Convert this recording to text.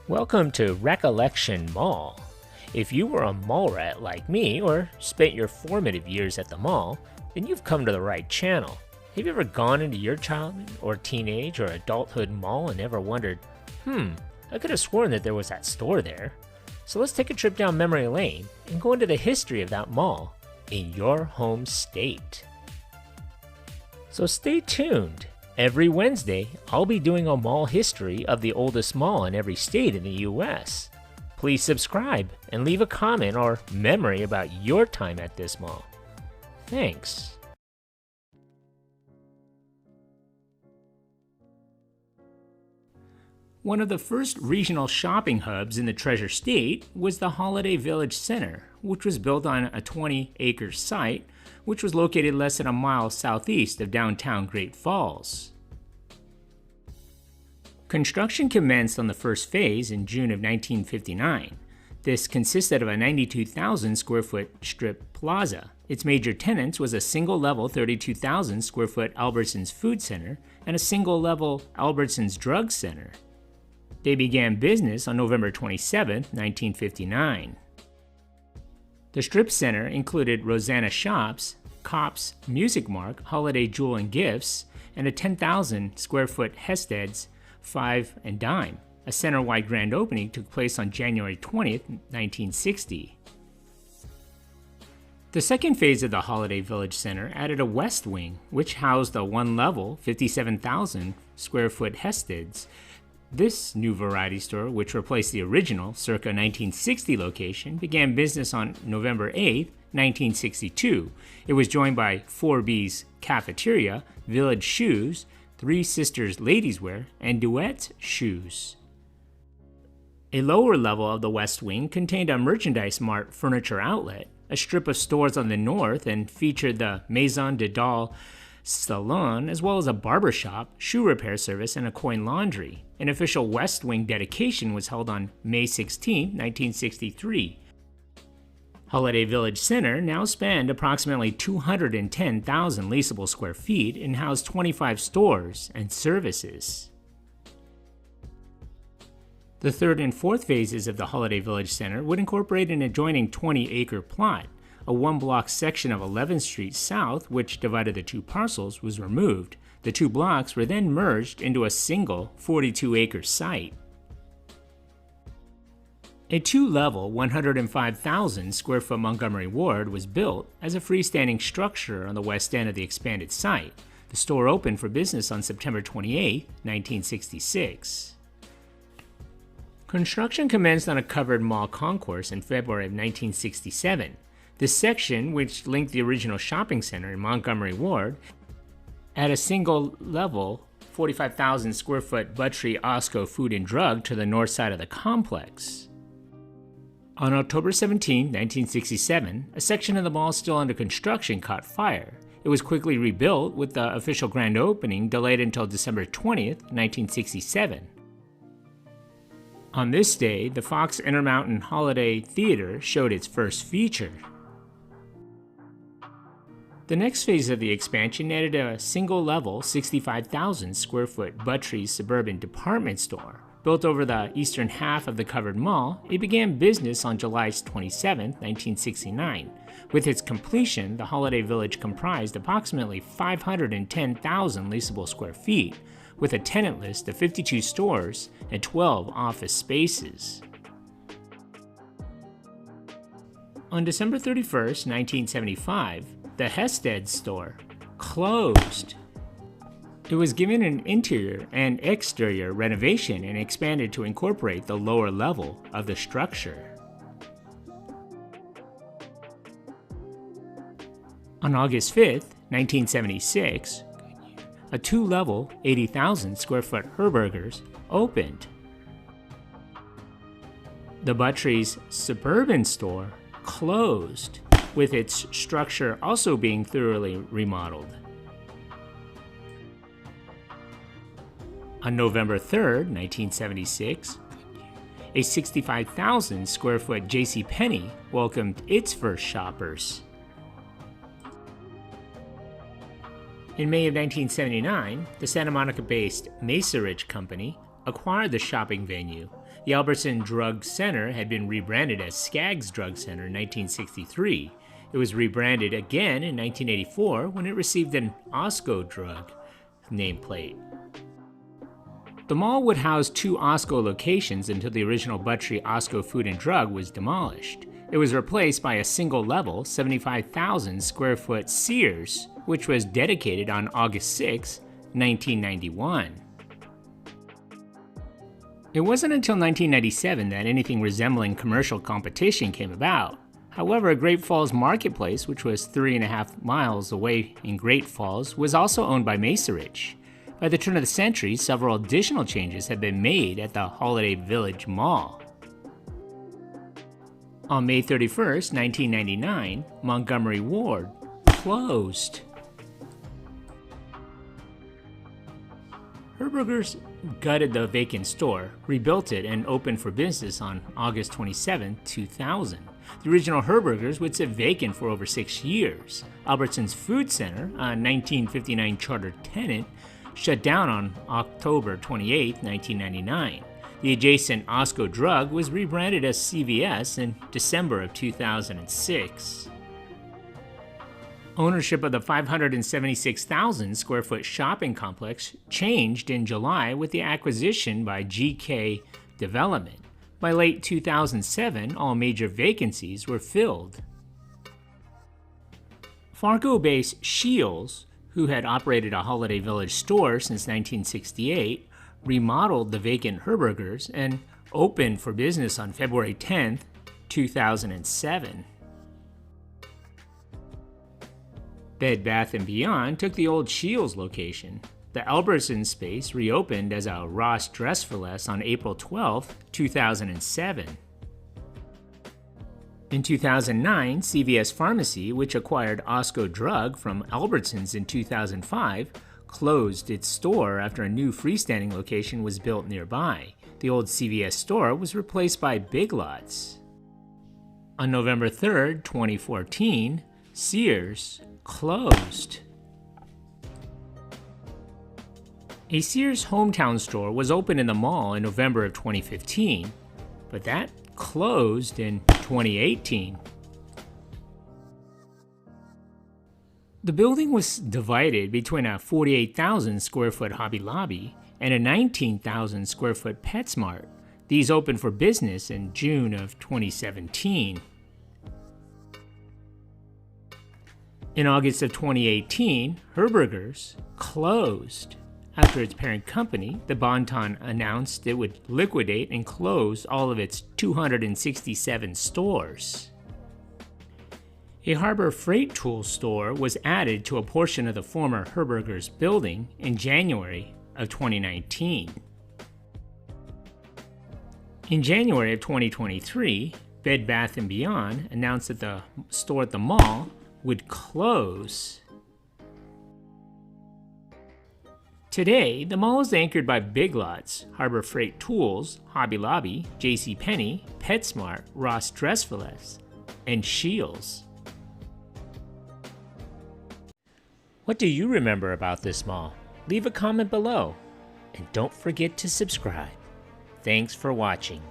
Welcome to Recollection Mall. If you were a mall rat like me or spent your formative years at the mall, then you've come to the right channel. Have you ever gone into your childhood or teenage or adulthood mall and ever wondered, I could have sworn that there was that store there? So let's take a trip down memory lane and go into the history of that mall in your home state. So stay tuned. Every Wednesday, I'll be doing a mall history of the oldest mall in every state in the US. Please subscribe and leave a comment or memory about your time at this mall. Thanks. One of the first regional shopping hubs in the Treasure State was the Holiday Village Center, which was built on a 20-acre site, which was located less than a mile southeast of downtown Great Falls. Construction commenced on the first phase in June of 1959. This consisted of a 92,000 square foot strip plaza. Its major tenants was a single-level 32,000 square foot Albertsons food center and a single-level Albertsons drug center. They began business on November 27, 1959. The strip center included Rosanna Shops, Kopp's Music Mark, Holiday Jewel and Gifts, and a 10,000 square foot Hested's Five and Dime. A center-wide grand opening took place on January 20th, 1960. The second phase of the Holiday Village Center added a west wing, which housed a one-level 57,000 square foot Hested's. This new variety store, which replaced the original circa 1960 location, began business on November 8, 1962. It was joined by 4B's Cafeteria, Village Shoes, Three Sisters Ladies Wear, and Duet Shoes. A lower level of the West Wing contained a Merchandise Mart furniture outlet, a strip of stores on the north, and featured the Maison de Doll salon, as well as a barber shop, shoe repair service, and a coin laundry. An official West Wing dedication was held on May 16, 1963. Holiday Village Center now spanned approximately 210,000 leasable square feet and housed 25 stores and services. The third and fourth phases of the Holiday Village Center would incorporate an adjoining 20-acre plot. A one-block section of 11th Street South, which divided the two parcels, was removed. The two blocks were then merged into a single 42-acre site. A two-level 105,000 square foot Montgomery Ward was built as a freestanding structure on the west end of the expanded site. The store opened for business on September 28, 1966. Construction commenced on a covered mall concourse in February of 1967. This section, which linked the original shopping center in Montgomery Ward, had a single-level 45,000 square foot Buttrey Osco Food and Drug to the north side of the complex. On October 17, 1967, a section of the mall still under construction caught fire. It was quickly rebuilt, with the official grand opening delayed until December 20th, 1967. On this day, the Fox Intermountain Holiday Theater showed its first feature. The next phase of the expansion added a single-level 65,000 square foot Buttrey's suburban department store. Built over the eastern half of the covered mall, it began business on July 27, 1969. With its completion, the Holiday Village comprised approximately 510,000 leasable square feet, with a tenant list of 52 stores and 12 office spaces. On December 31, 1975, the Hested's store closed. It was given an interior and exterior renovation and expanded to incorporate the lower level of the structure. On August 5, 1976, a two-level 80,000 square foot Herberger's opened. The Buttrey's suburban store closed, with its structure also being thoroughly remodeled. On November 3, 1976, a 65,000 square foot JCPenney welcomed its first shoppers. In May of 1979, the Santa Monica-based Mesa Ridge Company acquired the shopping venue. The Albertsons Drug Center had been rebranded as Skaggs Drug Center in 1963. It was rebranded again in 1984 when it received an Osco Drug nameplate. The mall would house 2 Osco locations until the original Buttrey Osco Food and Drug was demolished. It was replaced by a single-level, 75,000 square foot Sears, which was dedicated on August 6, 1991. It wasn't until 1997 that anything resembling commercial competition came about. However, Great Falls Marketplace, which was 3.5 miles away in Great Falls, was also owned by Macerich. By the turn of the century, several additional changes had been made at the Holiday Village Mall. On May 31, 1999, Montgomery Ward closed. Herberger's gutted the vacant store, rebuilt it, and opened for business on August 27, 2000. The original Herberger's would sit vacant for over 6 years. Albertsons Food Center, a 1959 charter tenant, shut down on October 28, 1999. The adjacent Osco Drug was rebranded as CVS in December of 2006. Ownership of the 576,000 square foot shopping complex changed in July with the acquisition by GK Development. By late 2007, all major vacancies were filled. Fargo-based Scheels, who had operated a Holiday Village store since 1968, remodeled the vacant Herberger's and opened for business on February 10, 2007. Bed Bath & Beyond took the old Scheels location. The Albertsons space reopened as a Ross Dress for Less on April 12, 2007. In 2009, CVS Pharmacy, which acquired Osco Drug from Albertsons in 2005, closed its store after a new freestanding location was built nearby. The old CVS store was replaced by Big Lots. On November 3, 2014, Sears closed. A Sears hometown store was opened in the mall in November of 2015, but that closed in 2018. The building was divided between a 48,000 square foot Hobby Lobby and a 19,000 square foot PetSmart. These opened for business in June of 2017. In August of 2018, Herberger's closed. After its parent company, the Bon-Ton, announced it would liquidate and close all of its 267 stores. A Harbor Freight Tool store was added to a portion of the former Herberger's building in January of 2019. In January of 2023, Bed Bath & Beyond announced that the store at the mall would close. Today, the mall is anchored by Big Lots, Harbor Freight Tools, Hobby Lobby, JCPenney, PetSmart, Ross Dress for Less, and Scheels. What do you remember about this mall? Leave a comment below, and don't forget to subscribe. Thanks for watching.